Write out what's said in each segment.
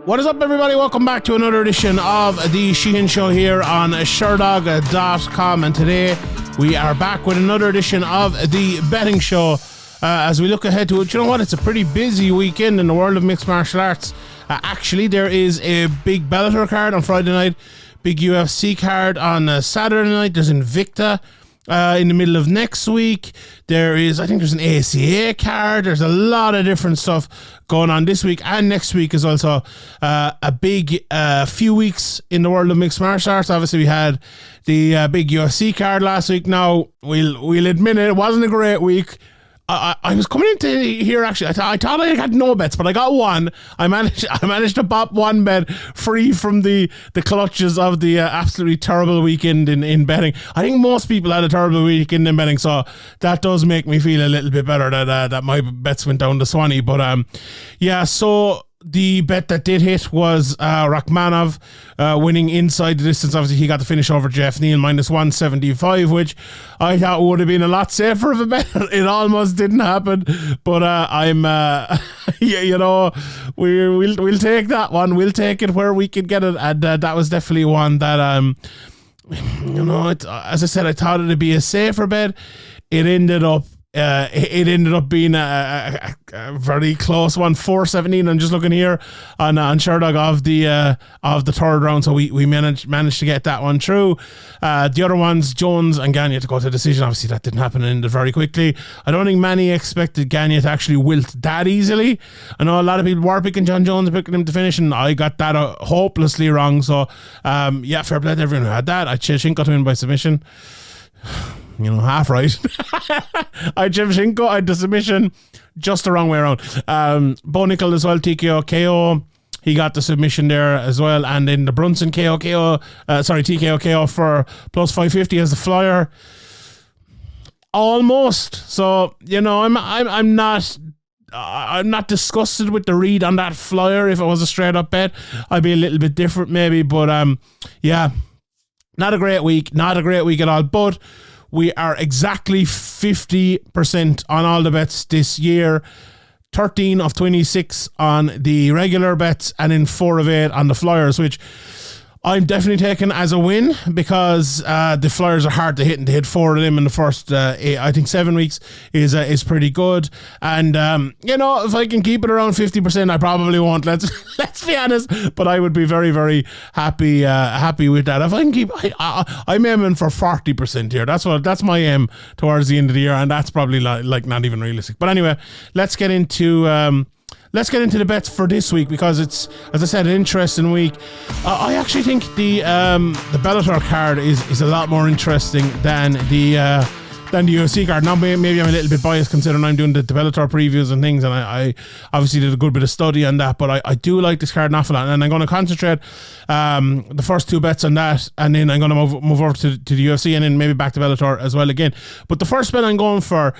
What is up, everybody? Welcome back to another edition of the Sheehan Show here on Sherdog.com, and today we are back with another edition of the betting show as we look ahead to it. You know what? It's a pretty busy weekend in the world of mixed martial arts. Actually, there is a big Bellator card on Friday night, big UFC card on Saturday night. There's Invicta in the middle of next week. There's an ACA card. There's a lot of different stuff going on this week, and next week is also a big few weeks in the world of mixed martial arts. Obviously, we had the big UFC card last week. Now, we'll admit it wasn't a great week. I was coming into here, actually, I thought I had no bets, but I got one. I managed to pop one bet free from the clutches of the absolutely terrible weekend in betting. I think most people had a terrible weekend in betting, so that does make me feel a little bit better that my bets went down the Swanee. But so the bet that did hit was Nurmagomedov winning inside the distance. Obviously, he got the finish over Jeff Neal, minus 175, which I thought would have been a lot safer of a bet. It almost didn't happen, but we'll take that one. We'll take it where we can get it, and that was definitely one that as I said, I thought it'd be a safer bet. It ended up being a very close one, 4-17. I'm just looking here on Sherdog of the third round, so we managed to get that one through. The other ones, Jones and Gagne to go to decision. Obviously, that didn't happen and ended very quickly. I don't think many expected Gagne to actually wilt that easily. I know a lot of people were picking John Jones and picking him to finish, and I got that hopelessly wrong. So, fair play to everyone who had that. I Shevchenko to win by submission. Half right. I Shevchenko, I had the submission, just the wrong way around. Bo Nickel as well, TKO KO. He got the submission there as well. And then the Brunson TKO KO for plus 550 as the flyer. Almost. So, I'm not disgusted with the read on that flyer. If it was a straight up bet, I'd be a little bit different maybe. But not a great week. Not a great week at all. But we are exactly 50% on all the bets this year. 13 of 26 on the regular bets, and in 4 of 8 on the flyers, which I'm definitely taking as a win, because the flyers are hard to hit, and to hit 4 of them in the first 7 weeks is pretty good. And if I can keep it around 50%, I probably won't. Let's be honest, but I would be very, very happy with that. If I can keep, I'm aiming for 40% here. That's my aim towards the end of the year, and that's probably like not even realistic. But anyway, let's get into the bets for this week, because it's, as I said, an interesting week. I actually think the Bellator card is a lot more interesting than the UFC card. Now, maybe I'm a little bit biased considering I'm doing the Bellator previews and things, and I obviously did a good bit of study on that, but I do like this card an awful lot, and I'm going to concentrate the first 2 bets on that, and then I'm going to move over to the UFC, and then maybe back to Bellator as well again. But the first bet I'm going for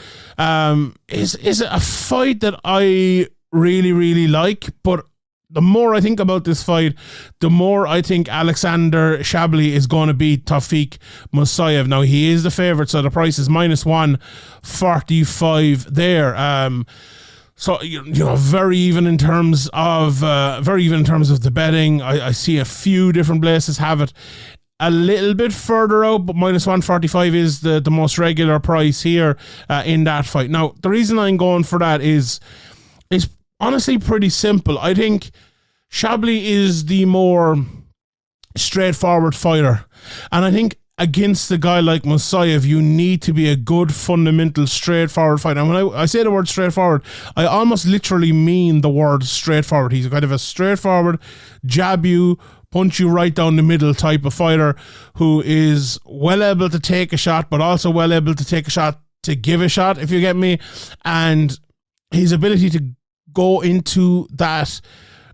is a fight that I really, really like, but the more I think about this fight, the more I think Alexandr Shabliy is going to beat Tofiq Musatev. Now, he is the favourite, so the price is minus 145 there. So very even in terms of the betting. I see a few different places have it a little bit further out, but minus 145 is the most regular price here in that fight. Now, the reason I'm going for that is honestly pretty simple. I think Shabliy is the more straightforward fighter, and I think against a guy like Musatev, you need to be a good fundamental straightforward fighter. And when I say the word straightforward, I almost literally mean the word straightforward. He's kind of a straightforward, jab you, punch you right down the middle type of fighter, who is well able to take a shot, but also well able to take a shot to give a shot, if you get me. And his ability to go into that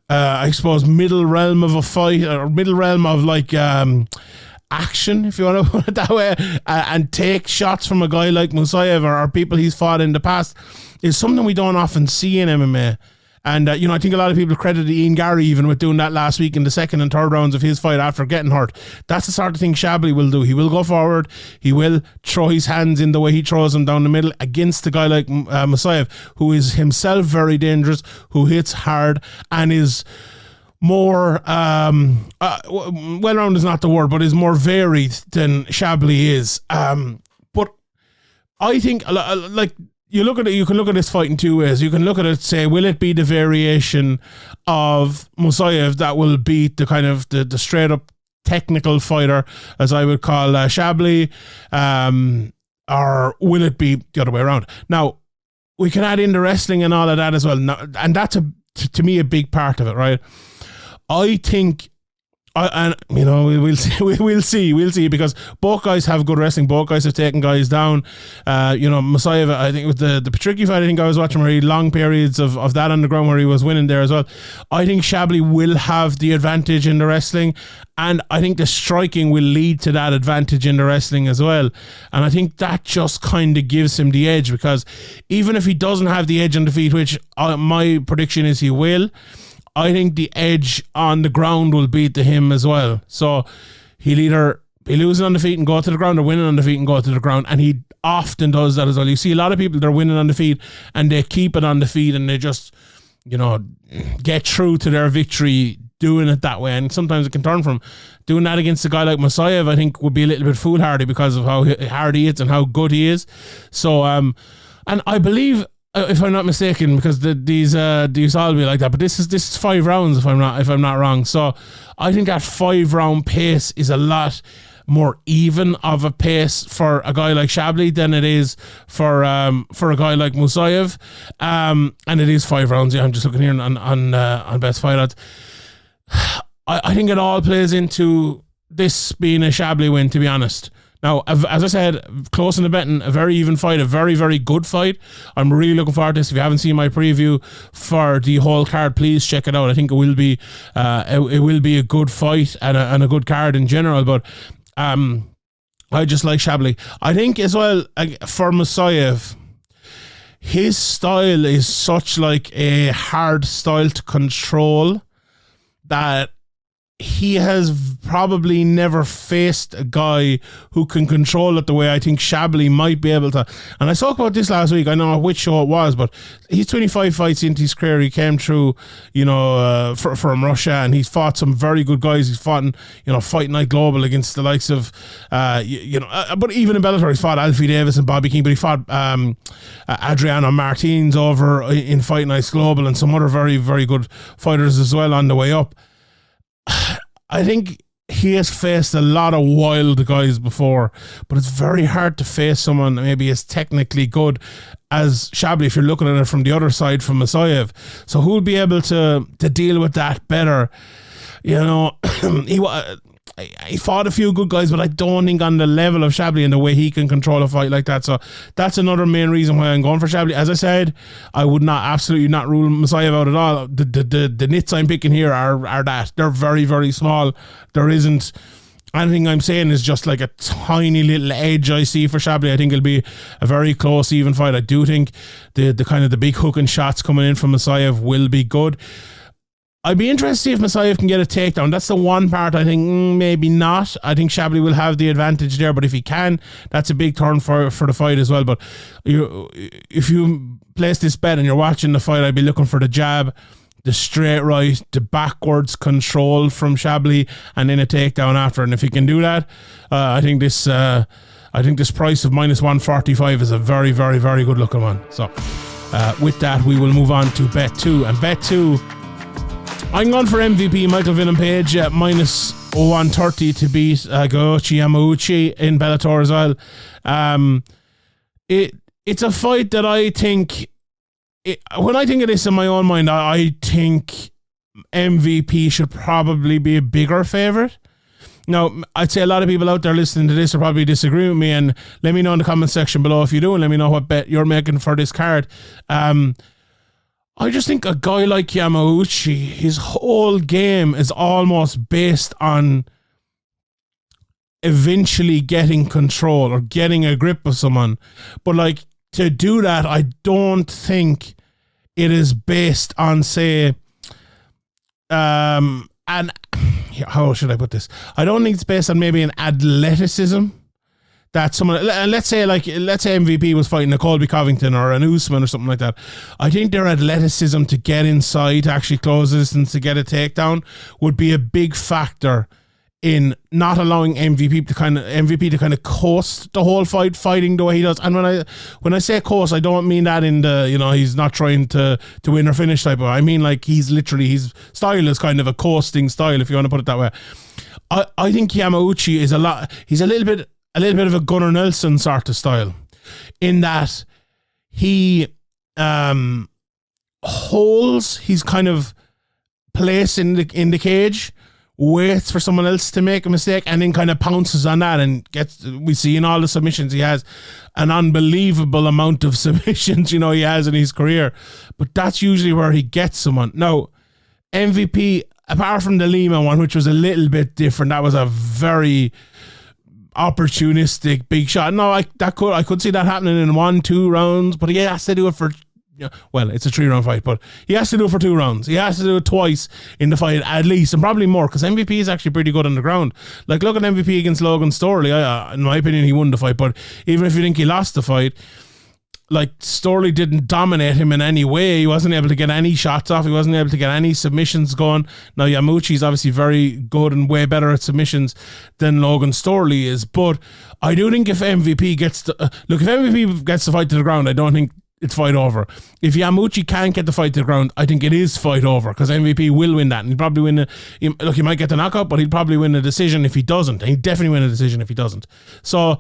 middle realm of a fight, or middle realm of action, if you want to put it that way, and take shots from a guy like Musatev or people he's fought in the past, is something we don't often see in MMA. And, I think a lot of people credited Ian Gary even with doing that last week in the second and third rounds of his fight after getting hurt. That's the sort of thing Shabliy will do. He will go forward. He will throw his hands in the way he throws them down the middle against a guy like Musatev, who is himself very dangerous, who hits hard, and is more well-rounded is not the word, but is more varied than Shabliy is. But I think like you look at it, you can look at this fight in two ways. You can look at it, say, will it be the variation of Musatev that will beat the kind of the straight up technical fighter, as I would call Shabliy, or will it be the other way around? Now, we can add in the wrestling and all of that as well, and that's to me a big part of it, right? I think, and you know, we'll see, because both guys have good wrestling. Both guys have taken guys down. You know, Musatev, I think with the Petr fight, I think I was watching where he had long periods of that on the ground where he was winning there as well. I think Shabliy will have the advantage in the wrestling, and I think the striking will lead to that advantage in the wrestling as well. And I think that just kind of gives him the edge, because even if he doesn't have the edge on the feet, which my prediction is he will, I think the edge on the ground will beat to him as well. So he'll either be losing on the feet and go to the ground, or winning on the feet and go to the ground. And he often does that as well. You see a lot of people, they're winning on the feet and they keep it on the feet and they just, you know, get through to their victory doing it that way. And sometimes it can turn from doing that against a guy like Musatev, I think would be a little bit foolhardy because of how hard he is and how good he is. So, and I believe, if I'm not mistaken, because these all be like that, but this is 5 rounds if I'm not wrong. So I think that 5-round pace is a lot more even of a pace for a guy like Shabliy than it is for a guy like Musatev. And it is 5 rounds. Yeah, I'm just looking here on Best Fight Odds. I think it all plays into this being a Shabliy win, to be honest. Now, as I said, close in the betting, a very even fight, a very, very good fight. I'm really looking forward to this. If you haven't seen my preview for the whole card, please check it out. I think it will be a good fight and a good card in general. But I just like Shabliy. I think as well, for Musatev, his style is such like a hard style to control that he has probably never faced a guy who can control it the way I think Shabliy might be able to. And I talked about this last week. I don't know which show it was, but he's 25 fights into his career. He came through, you know, from Russia, and he's fought some very good guys. He's fought in, you know, Fight Night Global against the likes of, but even in Bellator, he's fought Alfie Davis and Bobby King, but he fought Adriano Martins over in Fight Night Global and some other very, very good fighters as well on the way up. I think he has faced a lot of wild guys before, but it's very hard to face someone that maybe is technically good as Shabliy if you're looking at it from the other side, from Musatev. So who'll be able to deal with that better? You know, he fought a few good guys, but I don't think on the level of Shabliy and the way he can control a fight like that. So that's another main reason why I'm going for Shabliy. As I said, I would absolutely not rule Musatev out at all. The nits I'm picking here are that. They're very, very small. There isn't anything I'm saying is just like a tiny little edge I see for Shabliy. I think it'll be a very close, even fight. I do think the kind of the big hook and shots coming in from Musatev will be good. I'd be interested to see if Musatev can get a takedown. That's the one part I think maybe not. I think Shabliy will have the advantage there, but if he can, that's a big turn for the fight as well. But if you place this bet and you're watching the fight, I'd be looking for the jab, the straight right, the backwards control from Shabliy, and then a takedown after. And if he can do that, I think this price of -145 is a very, very, very good looking one. So with that, we will move on to bet 2. And bet 2, I'm going for MVP Michael Venom Page at -130 to beat Goiti Yamauchi in Bellator as well. It's a fight that I think, when I think of this in my own mind, I think MVP should probably be a bigger favourite. Now, I'd say a lot of people out there listening to this will probably disagree with me, and let me know in the comment section below if you do, and let me know what bet you're making for this card. I just think a guy like Yamauchi, his whole game is almost based on eventually getting control or getting a grip of someone. But like, to do that, I don't think it is based on, say, and how should I put this? I don't think it's based on maybe an athleticism that someone, let's say MVP was fighting a Colby Covington or an Usman or something like that. I think their athleticism to get inside, to actually close the distance, to get a takedown would be a big factor in not allowing MVP to kind of coast the whole fight, fighting the way he does. And when I say coast, I don't mean that in the, he's not trying to win or finish type of. I mean like his style is kind of a coasting style, if you want to put it that way. I think Yamauchi is he's a little bit of a Gunnar Nelson sort of style, in that he holds his kind of place in the cage, waits for someone else to make a mistake, and then kind of pounces on that and we see in all the submissions he has an unbelievable amount of submissions, he has in his career. But that's usually where he gets someone. Now, MVP, apart from the Lima one, which was a little bit different, that was a very opportunistic big shot. No, I could see that happening in 1-2 rounds, but he has to do it for, well, it's a 3-round fight, but he has to do it for 2 rounds. He has to do it twice in the fight at least, and probably more, because MVP is actually pretty good on the ground. Like, look at MVP against Logan Storley. In my opinion, he won the fight, but even if you think he lost the fight, like, Storley didn't dominate him in any way. He wasn't able to get any shots off. He wasn't able to get any submissions going. Now, Yamauchi is obviously very good and way better at submissions than Logan Storley is, but I do think if MVP gets the fight to the ground, I don't think it's fight over. If Yamauchi can't get the fight to the ground, I think it is fight over, because MVP will win that, and he'll probably win he might get the knockout, but he'll probably win a decision if he doesn't, and he'll definitely win a decision if he doesn't. So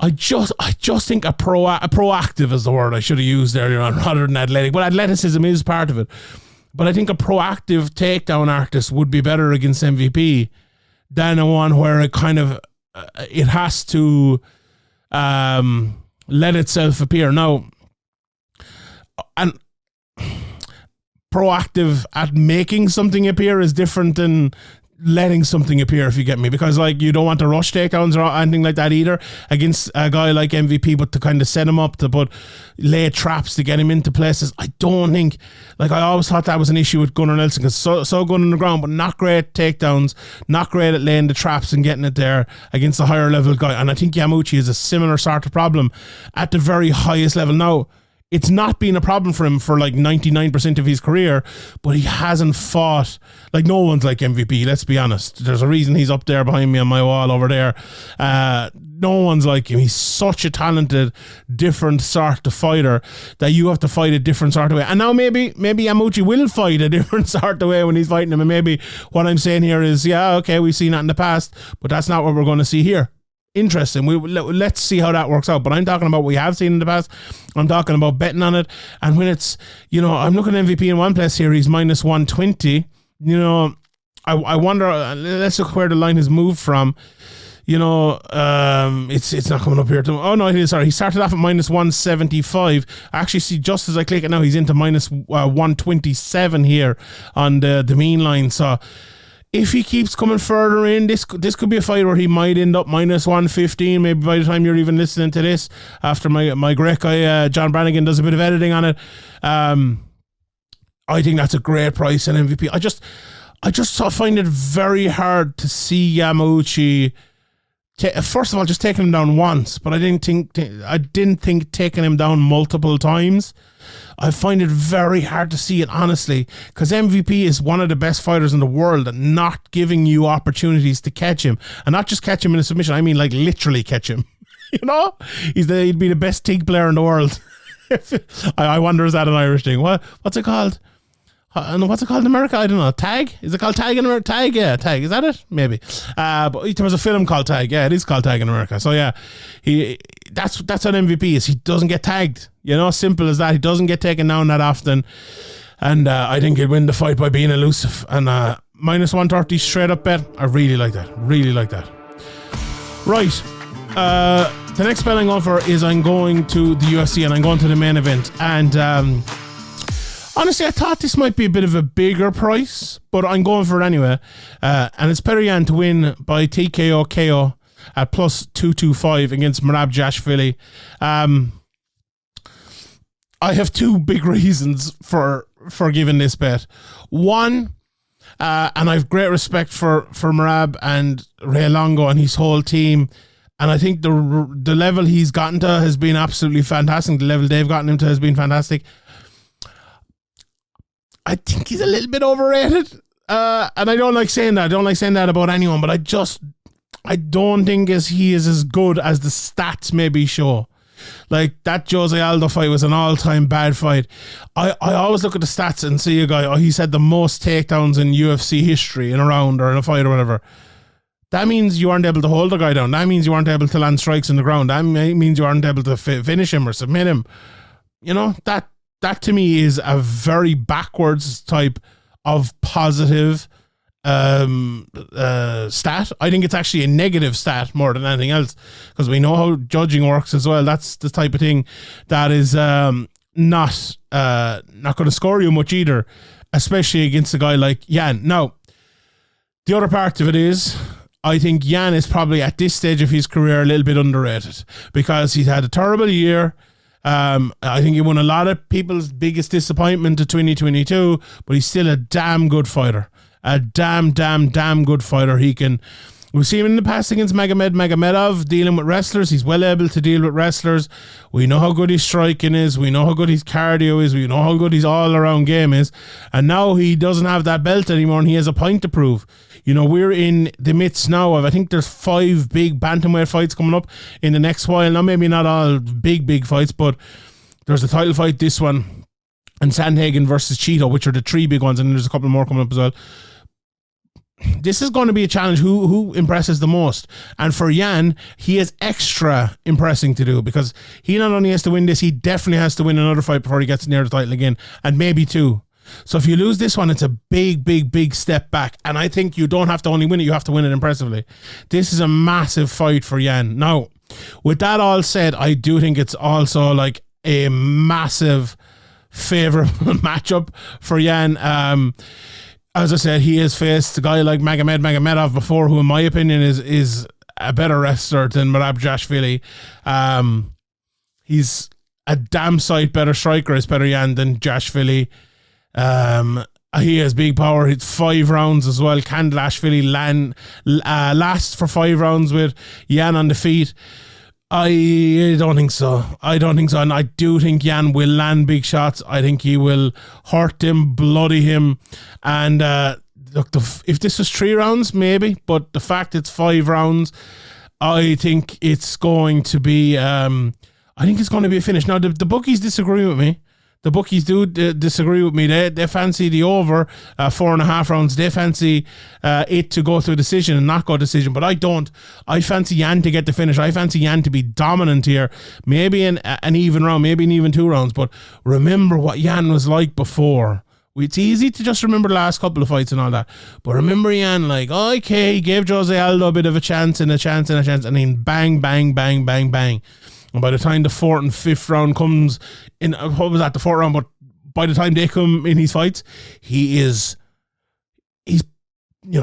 I just think a proactive is the word I should have used earlier on, rather than athletic, but athleticism is part of it. But I think a proactive takedown artist would be better against MVP than a one where it kind of it has to let itself appear. Now, and proactive at making something appear is different than letting something appear, if you get me, because like you don't want to rush takedowns or anything like that either against a guy like MVP, but to kind of set him up, to lay traps to get him into places. I don't think, like, I always thought that was an issue with Gunnar Nelson, because so good on the ground, but not great takedowns, not great at laying the traps and getting it there against a higher level guy. And I think Yamauchi is a similar sort of problem at the very highest level. Now, it's not been a problem for him for like 99% of his career, but he hasn't fought, like, no one's like MVP, let's be honest. There's a reason he's up there behind me on my wall over there. No one's like him. He's such a talented, different sort of fighter that you have to fight a different sort of way. And now maybe Yamauchi will fight a different sort of way when he's fighting him, and maybe what I'm saying here is, yeah, okay, we've seen that in the past, but that's not what we're going to see here. Interesting. Let's see how that works out. But I'm talking about what we have seen in the past. I'm talking about betting on it. And when it's, I'm looking at MVP in one place here, he's minus 120. I wonder, let's look where the line has moved from. It's not coming up here. Oh no, he started off at minus 175. I actually see, just as I click it now, he's into minus 127 here on the mean line. So if he keeps coming further in, this could be a fight where he might end up minus 115, maybe by the time you're even listening to this, after my great guy John Brannigan does a bit of editing on it. I think that's a great price in MVP. I just find it very hard to see Yamauchi, first of all, just taking him down once, but I didn't think taking him down multiple times. I find it very hard to see it, honestly, because MVP is one of the best fighters in the world at not giving you opportunities to catch him, and not just catch him in a submission. I mean, like, literally catch him. He'd be the best TIG player in the world. I wonder, is that an Irish thing? What's it called? What's it called in America? I don't know. Tag? Is it called Tag in America? Tag, yeah, Tag. Is that it? Maybe. But there was a film called Tag. Yeah, it is called Tag in America. So yeah, that's what MVP is. He doesn't get tagged. Simple as that. He doesn't get taken down that often. And I think he'll win the fight by being elusive. And minus 130 straight up bet. I really like that. Really like that. Right. The next bet I'm going for is I'm going to the UFC, and I'm going to the main event. And honestly, I thought this might be a bit of a bigger price, but I'm going for it anyway. And it's Petr to win by TKO KO at plus 225 against Merab Dvalishvili. I have two big reasons for giving this bet. One, and I have great respect for Merab and Ray Longo and his whole team. And I think the level he's gotten to has been absolutely fantastic. The level they've gotten him to has been fantastic. I think he's a little bit overrated. And I don't like saying that. I don't like saying that about anyone, but I don't think he is as good as the stats maybe show. Like, that Jose Aldo fight was an all-time bad fight. I always look at the stats and see a guy, he's had the most takedowns in UFC history in a round or in a fight or whatever. That means you aren't able to hold the guy down. That means you aren't able to land strikes in the ground. That means you aren't able to finish him or submit him. You know, that to me is a very backwards type of positive stat. I think it's actually a negative stat more than anything else, because we know how judging works as well. That's the type of thing that is not going to score you much either, especially against a guy like Yan. Now, the other part of it is, I think Yan is probably at this stage of his career a little bit underrated, because he's had a terrible year. I think he won a lot of people's biggest disappointment of 2022, but he's still a damn good fighter. A damn good fighter. We've seen him in the past against Nurmagomedov dealing with wrestlers. He's well able to deal with wrestlers. We know how good his striking is. We know how good his cardio is. We know how good his all-around game is. And now he doesn't have that belt anymore, and he has a point to prove. You know, we're in the midst now of, I think there's 5 big bantamweight fights coming up in the next while. Now, maybe not all big fights, but there's a title fight, this one, and Sandhagen versus Cheeto, which are the 3 big ones, and there's a couple more coming up as well. This is going to be a challenge. Who impresses the most? And for Yan, he has extra impressing to do, because he not only has to win this, he definitely has to win another fight before he gets near the title again, and maybe 2. So if you lose this one, it's a big step back. And I think you don't have to only win it, you have to win it impressively. This is a massive fight for Yan. Now, with that all said, I do think it's also like a massive favourable matchup for Yan. As I said, he has faced a guy like Nurmagomedov before, who in my opinion is a better wrestler than Merab Dvalishvili. He's a damn sight better striker, is Petr Yan, than Dvalishvili. He has big power. It's 5 rounds as well. Can Dvalishvili last for 5 rounds with Yan on the feet? I don't think so. And I do think Yan will land big shots. I think he will hurt him, bloody him. And look, if this was 3 rounds, maybe. But the fact it's 5 rounds, I think it's going to be a finish. Now, the bookies disagree with me. The bookies do disagree with me. They fancy the over 4.5 rounds. They fancy it to go to a decision and not go to decision. But I don't. I fancy Yan to get the finish. I fancy Yan to be dominant here. Maybe an even round, maybe an even 2 rounds. But remember what Yan was like before. It's easy to just remember the last couple of fights and all that. But remember Yan, like, okay, he gave Jose Aldo a bit of a chance and a chance. And then bang. And by the time the 4th and 5th round comes in, what was that, the 4th round, but by the time they come in his fights, he's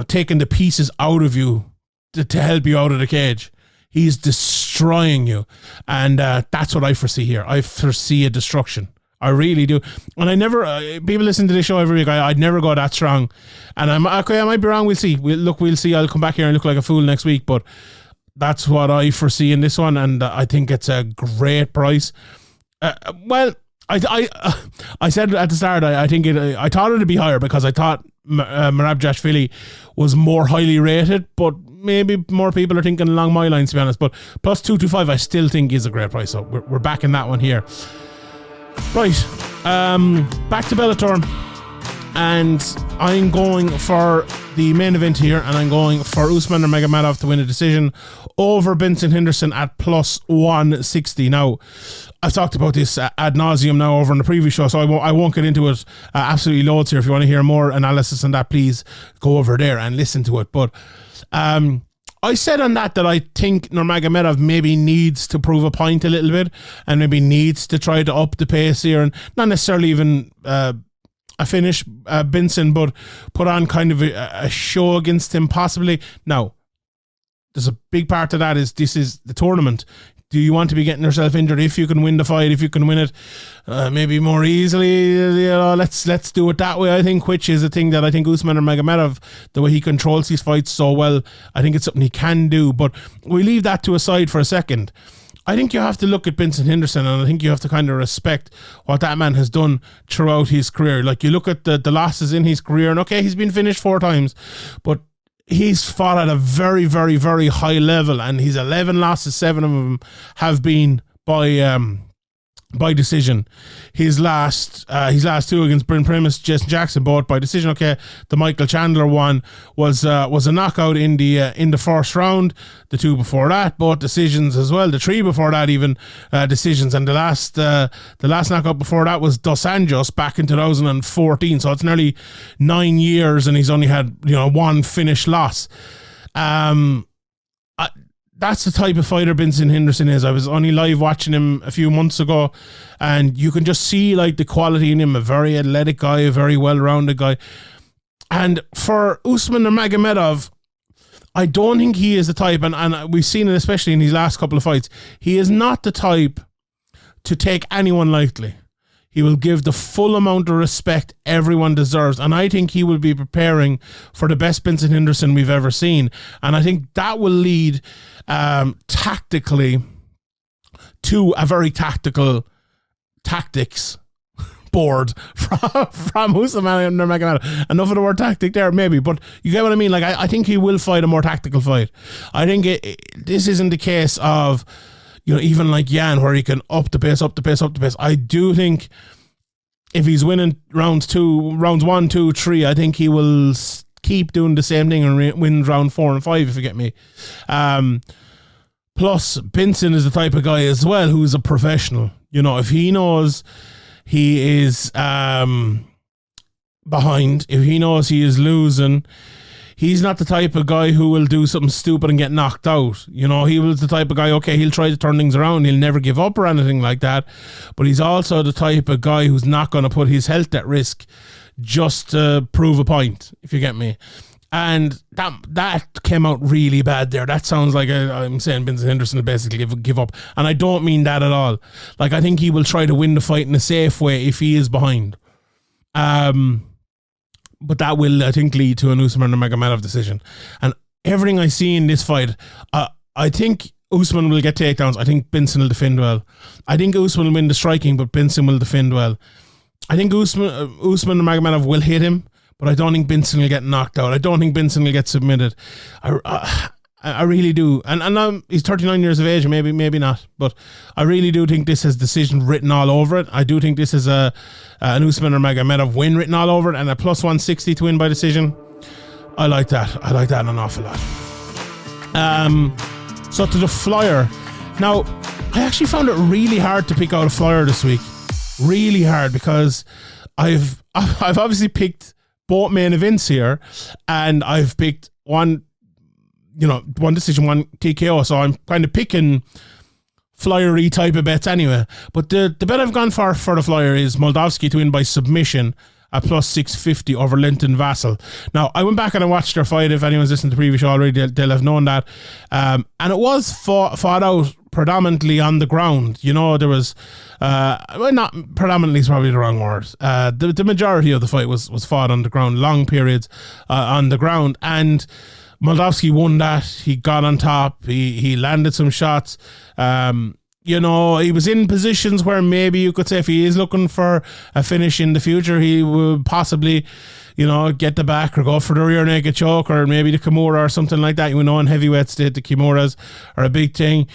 taking the pieces out of you to help you out of the cage. He's destroying you. And that's what I foresee here. I foresee a destruction. I really do. And I never, people listen to this show every week, I'd never go that strong. And I might be wrong, we'll see. We'll see. I'll come back here and look like a fool next week, but that's what I foresee in this one, and I think it's a great price. Well, I said at the start, I thought it'd be higher, because I thought Merab Dvalishvili was more highly rated, but maybe more people are thinking along my lines, to be honest. But plus 225, I still think is a great price. So we're back in that one here. Right, back to Bellator. And I'm going for the main event here, and I'm going for Usman Nurmagomedov to win a decision over Benson Henderson at plus 160. Now, I've talked about this ad nauseum now over in the previous show, so I won't get into it absolutely loads here. If you want to hear more analysis on that, please go over there and listen to it. But I said on that I think Nurmagomedov maybe needs to prove a point a little bit, and maybe needs to try to up the pace here, and not necessarily even finish Benson, but put on kind of a show against him possibly. Now, there's a big part of that is this is the tournament. Do you want to be getting yourself injured if you can win the fight, if you can win it maybe more easily? You know, let's do it that way, I think, which is a thing that I think Usman Nurmagomedov, the way he controls his fights so well, I think it's something he can do. But we leave that to a side for a second. I think you have to look at Benson Henderson, and I think you have to kind of respect what that man has done throughout his career. Like, you look at the losses in his career, and okay, he's been finished 4 times, but he's fought at a very, very, very high level, and his 11 losses, 7 of them have been by decision. His last 2 against Bryn Primus, Jason Jackson, both by decision. Okay, the Michael Chandler one was a knockout in the first round. The 2 before that, both decisions as well. The 3 before that, even decisions. And the last knockout before that was Dos Anjos back in 2014. So it's nearly 9 years, and he's only had 1 finished loss. That's the type of fighter Benson Henderson is. I was only live watching him a few months ago, and you can just see like the quality in him. A very athletic guy, a very well-rounded guy. And for Usman Nurmagomedov, I don't think he is the type, and we've seen it especially in his last couple of fights, he is not the type to take anyone lightly. He will give the full amount of respect everyone deserves. And I think he will be preparing for the best Benson Henderson we've ever seen. And I think that will lead tactically to a very tactical tactics board from Usman Nurmagomedov. Enough of the word tactic there, maybe. But you get what I mean? Like, I think he will fight a more tactical fight. I think this isn't the case of, even like Yan, where he can up the pace. I do think if he's winning rounds 1, 2, 3, I think he will keep doing the same thing and win round 4 and 5, if you get me. Plus, Benson is the type of guy as well who's a professional. If he knows he is behind, if he knows he is losing, he's not the type of guy who will do something stupid and get knocked out. He was the type of guy, okay, he'll try to turn things around. He'll never give up or anything like that. But he's also the type of guy who's not going to put his health at risk just to prove a point, if you get me. And that came out really bad there. That sounds like I'm saying Benson Henderson will basically give up. And I don't mean that at all. Like, I think he will try to win the fight in a safe way if he is behind. But that will, I think, lead to an Usman Nurmagomedov decision. And everything I see in this fight, I think Usman will get takedowns. I think Benson will defend well. I think Usman will win the striking, but Benson will defend well. I think Usman Nurmagomedov will hit him, but I don't think Benson will get knocked out. I don't think Benson will get submitted. I really do. And he's 39 years of age, maybe not. But I really do think this has decision written all over it. I do think this is an Usman Nurmagomedov win written all over it, and a plus 160 to win by decision. I like that. I like that an awful lot. So to the flyer. Now, I actually found it really hard to pick out a flyer this week. Really hard, because I've obviously picked both main events here, and I've picked one decision, one TKO, so I'm kind of picking flyery type of bets anyway. But the bet I've gone for the flyer is Moldavsky to win by submission at plus 650 over Linton Vassell. Now, I went back and I watched their fight. If anyone's listened to the previous show already, they'll have known that. And it was fought out predominantly on the ground. There was, not predominantly is probably the wrong word. The majority of the fight was fought on the ground, long periods on the ground. And Moldavsky won that. He got on top. He landed some shots. He was in positions where maybe you could say if he is looking for a finish in the future, he would possibly, get the back or go for the rear naked choke or maybe the Kimura or something like that. In heavyweights, the Kimuras are a big thing.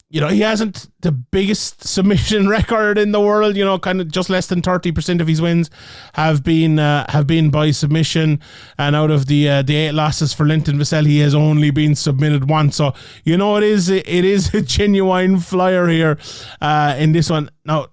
He hasn't the biggest submission record in the world. Kind of just less than 30% of his wins have been by submission, and out of the 8 losses for Linton Vassell, he has only been submitted once. So it is a genuine flyer here in this one. Now,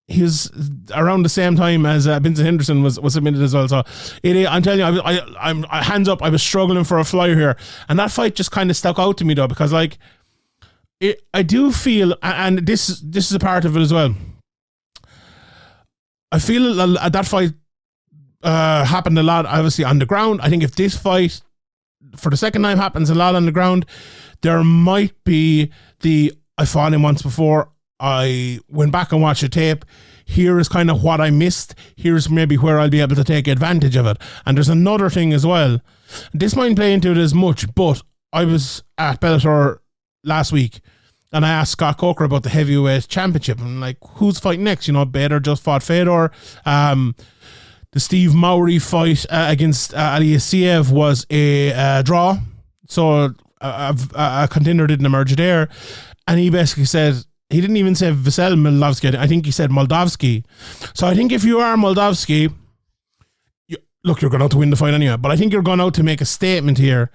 he was around the same time as Benson Henderson was submitted as well. So I'm telling you, I'm hands up. I was struggling for a flyer here, and that fight just kind of stuck out to me though, because I do feel, and this is a part of it as well, I feel that fight happened a lot, obviously, on the ground. I think if this fight, for the second time, happens a lot on the ground, there might be the I fought him once before. I went back and watched the tape. Here is kind of what I missed. Here's maybe where I'll be able to take advantage of it. And there's another thing as well. This mightn't play into it as much, but I was at Bellator last week and I asked Scott Coker about the heavyweight championship. I'm like, who's fighting next? You know, Petr just fought Fedor. The Steve Mowry fight against Alexandr was a draw. So a contender didn't emerge there. And he basically said, he didn't even say Vassell Moldavsky. I think he said Moldavsky. So I think if you are Moldavsky, you're going out to win the fight anyway. But I think you're going out to make a statement here.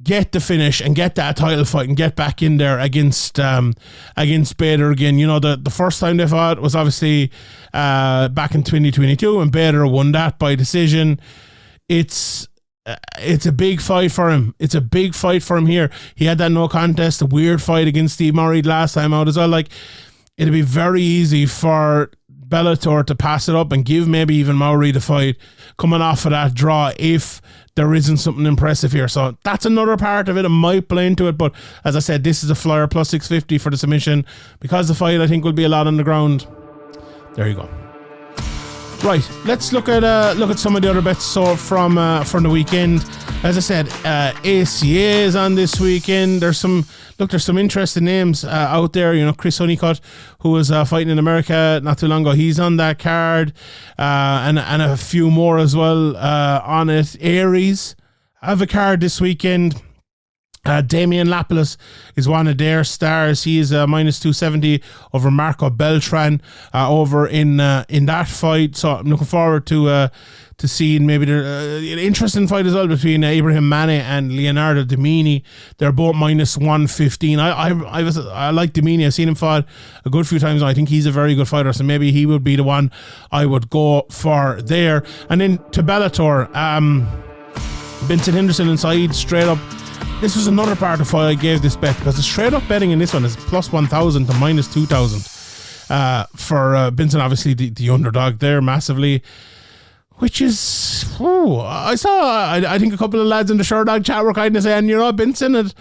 Get the finish and get that title fight and get back in there against Petr again. You know, the first time they fought was obviously back in 2022 and Petr won that by decision. It's a big fight for him. It's a big fight for him here. He had that no contest, a weird fight against Steve Murray last time out as well. Like, it'd be very easy for Bellator to pass it up and give maybe even Mowry the fight coming off of that draw if there isn't something impressive here. So that's another part of it. It might play into it, but as I said, this is a flyer plus 650 for the submission because the fight I think will be a lot on the ground. There you go. Right, let's look at some of the other bets from the weekend. As I said, ACA is on this weekend. There's some interesting names out there. You know, Chris Honeycutt, who was fighting in America not too long ago, he's on that card, and a few more as well on it. Aries have a card this weekend. Damian Lapilus is one of their stars. He is minus 270 over Marco Beltran over in that fight. So I'm looking forward to seeing maybe an interesting fight as well between Ibrahim Mane and Leonardo Domini. They're both minus 115. I like Domini. I've seen him fight a good few times. I think he's a very good fighter, so maybe he would be the one I would go for there. And then to Bellator, Benson, Henderson and Saeed straight up. This was another part of why I gave this bet, because the straight up betting in this one is plus 1,000 to minus 2,000 for Benson, obviously the underdog there massively, which is, I think a couple of lads in the Sherdog chat were kind of saying, you know, Benson at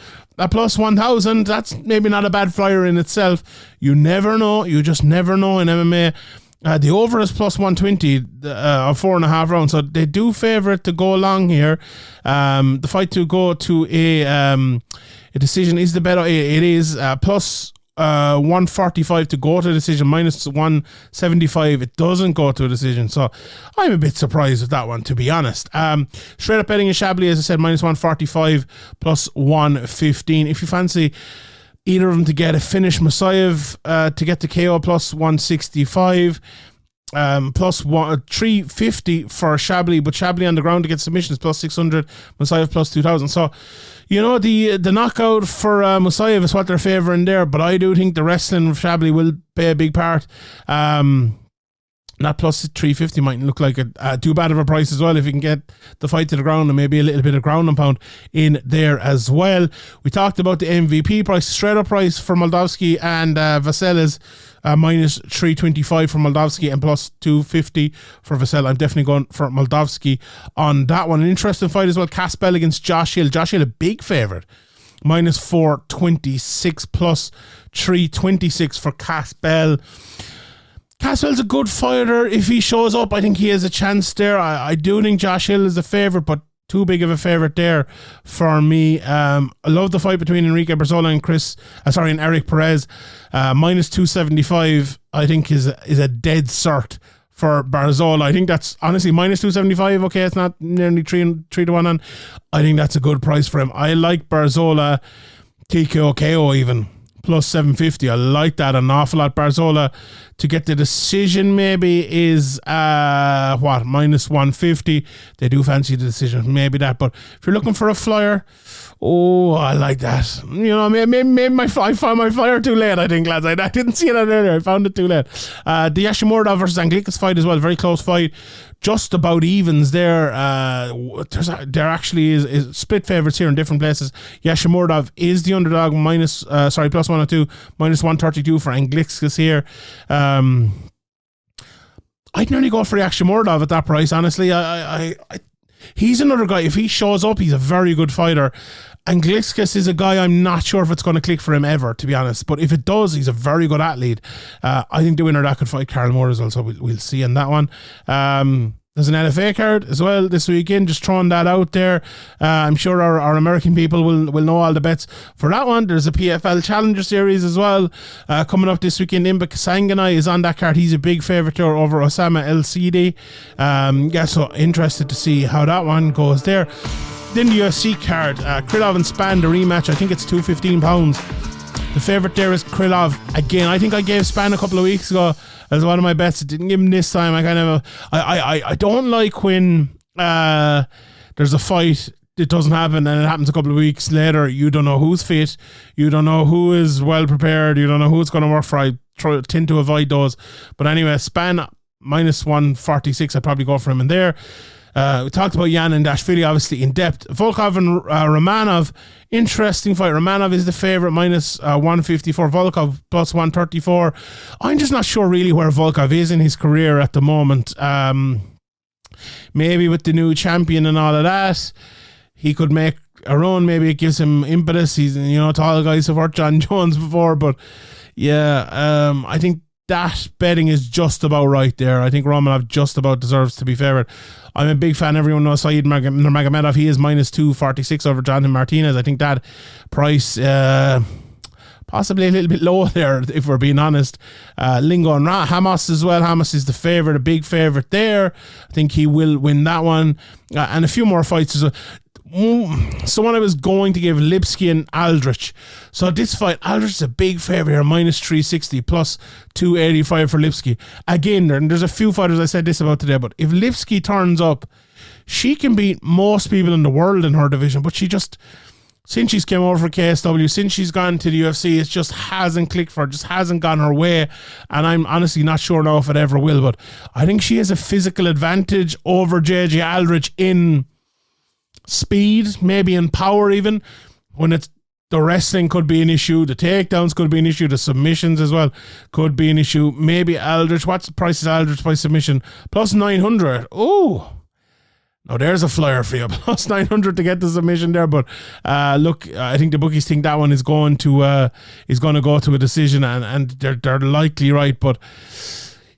plus 1,000, that's maybe not a bad flyer in itself. You never know. You just never know in MMA. The over is plus 120 of 4.5 rounds, so they do favour it to go along here. The fight to go to a decision is the better. It is plus 145 to go to a decision, minus 175 it doesn't go to a decision. So I'm a bit surprised with that one, to be honest. Straight up betting in Shabliy, as I said, minus 145 plus 115. If you fancy either of them to get a finish, Musatev to get the KO plus 165, plus 350 for Shabliy, but Shabliy on the ground to get submissions plus 600, Musatev plus 2,000. So, you know, the knockout for Musatev is what they're favouring there, but I do think the wrestling of Shabliy will play a big part. That plus 350 mightn't look like too bad of a price as well if you can get the fight to the ground and maybe a little bit of ground and pound in there as well. We talked about the MVP price. Straight up price for Moldavsky and Vassell is minus 325 for Moldavsky and plus 250 for Vassell. I'm definitely going for Moldavsky on that one. An interesting fight as well. Caspel against Josh Hill. Josh Hill a big favourite. Minus 426 plus 326 for Caspel. Caspel's a good fighter. If he shows up, I think he has a chance there. I do think Josh Hill is a favourite, but too big of a favourite there for me. I love the fight between Enrique Barzola and Eric Perez. Minus 275, I think is a dead cert for Barzola. I think that's honestly minus 275. Okay, it's not nearly 3 to 1 on. I think that's a good price for him. I like Barzola, TKO KO even. Plus 750. I like that an awful lot. Barzola to get the decision maybe is minus 150. They do fancy the decision, maybe that. But if you're looking for a flyer, I like that. You know, maybe I found my flyer too late, I think, lads. I didn't see it earlier. I found it too late. The Yamauchi versus Anglickas fight as well. Very close fight. Just about evens there. There actually is split favourites here in different places. Yamauchi is the underdog, plus 102, minus 132 for Anglickas here. I'd nearly go for Yamauchi at that price, honestly. He's another guy. If he shows up, he's a very good fighter. And Glikskas is a guy I'm not sure if it's going to click for him ever, to be honest. But if it does, he's a very good athlete. I think the winner of that could fight Karl Moore as well, so we'll see on that one. There's an LFA card as well this weekend, just throwing that out there. I'm sure our American people will know all the bets for that one. There's a PFL Challenger Series as well coming up this weekend. Imba Kasanganai is on that card. He's a big favourite there over Osama LCD. So interested to see how that one goes there. Then the UFC card, Krylov and Span, the rematch. I think it's £215. The favourite there is Krylov. Again, I think I gave Span a couple of weeks ago as one of my bets. I didn't give him this time. I don't like when there's a fight, it doesn't happen, and it happens a couple of weeks later. You don't know who's fit. You don't know who is well prepared. You don't know who it's going to work for. I tend to avoid those. But anyway, Span minus 146. I'd probably go for him in there. We talked about Yan and Dvalishvili obviously in depth. Volkov and Romanov, interesting fight. Romanov is the favourite, minus 154. Volkov plus 134. I'm just not sure really where Volkov is in his career at the moment. Maybe with the new champion and all of that, he could make a run. Maybe it gives him impetus. He's, tall guys have hurt John Jones before, but yeah, I think that betting is just about right there. I think Romanov just about deserves to be favourite. I'm a big fan. Everyone knows Saeed Nurmagomedov. He is minus 246 over Jonathan Martinez. I think that price possibly a little bit low there, if we're being honest. Lingo and Hamas as well. Hamas is the favourite, a big favourite there. I think he will win that one. And a few more fights as well. Someone I was going to give Lipski and Aldrich. So this fight, Aldrich is a big favourite here, minus 360 plus 285 for Lipski. Again, there's a few fighters I said this about today, but if Lipski turns up, she can beat most people in the world in her division, but she just, since she's came over for KSW, since she's gone to the UFC, it just hasn't clicked for her, just hasn't gone her way, and I'm honestly not sure now if it ever will, but I think she has a physical advantage over JJ Aldrich in speed, maybe in power even, when it's the wrestling could be an issue, the takedowns could be an issue, the submissions as well could be an issue. Maybe Aldrich, what's the price of Aldrich by submission? Plus 900. Oh, now there's a flyer for you. Plus 900 to get the submission there, but look, I think the bookies think that one is going to go to a decision, and they're likely right, but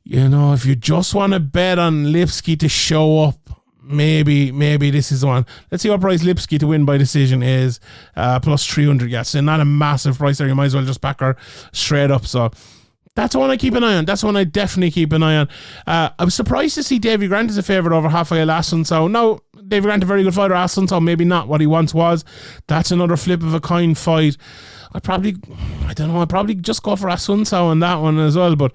if you just want to bet on Lipski to show up, maybe this is the one. Let's see what price Lipski to win by decision is. Plus 300. Yes, so not a massive price there. You might as well just back her straight up. So that's one I keep an eye on. That's one I definitely keep an eye on. I was surprised to see Davy Grant as a favourite over Rafael Assunção. No, Davy Grant a very good fighter. Assunção maybe not what he once was. That's another flip of a coin fight. I'd probably just go for Assunção on that one as well, but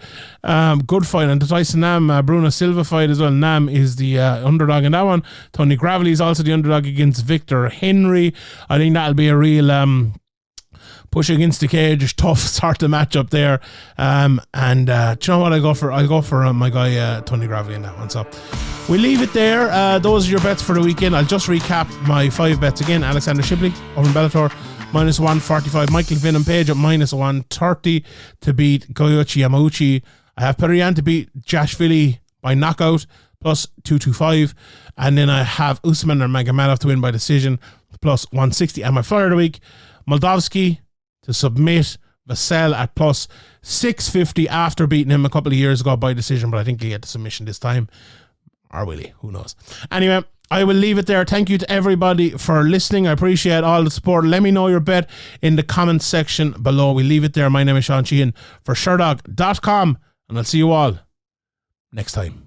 good fight. And the Tyson Nam Bruno Silva fight as well. Nam is the underdog in that one. Tony Gravely is also the underdog against Victor Henry. I think that'll be a real push against the cage, tough sort of matchup there. Do you know what I'll go for my guy Tony Gravely in that one. So we leave it there. Those are your bets for the weekend. I'll just recap my 5 bets again. Alexandr Shabliy over in Bellator, minus 145. Michael Venom Page at minus 130 to beat Goiti Yamauchi. I have Petr to beat Dvalishvili by knockout, plus 225. And then I have Usman or Nurmagomedov to win by decision, plus 160. And my flyer of the week, Moldavsky to submit Vassell at plus 650 after beating him a couple of years ago by decision, but I think he'll get the submission this time. Or will he? Who knows? Anyway, I will leave it there. Thank you to everybody for listening. I appreciate all the support. Let me know your bet in the comments section below. We leave it there. My name is Sheehan for Sherdog.com, and I'll see you all next time.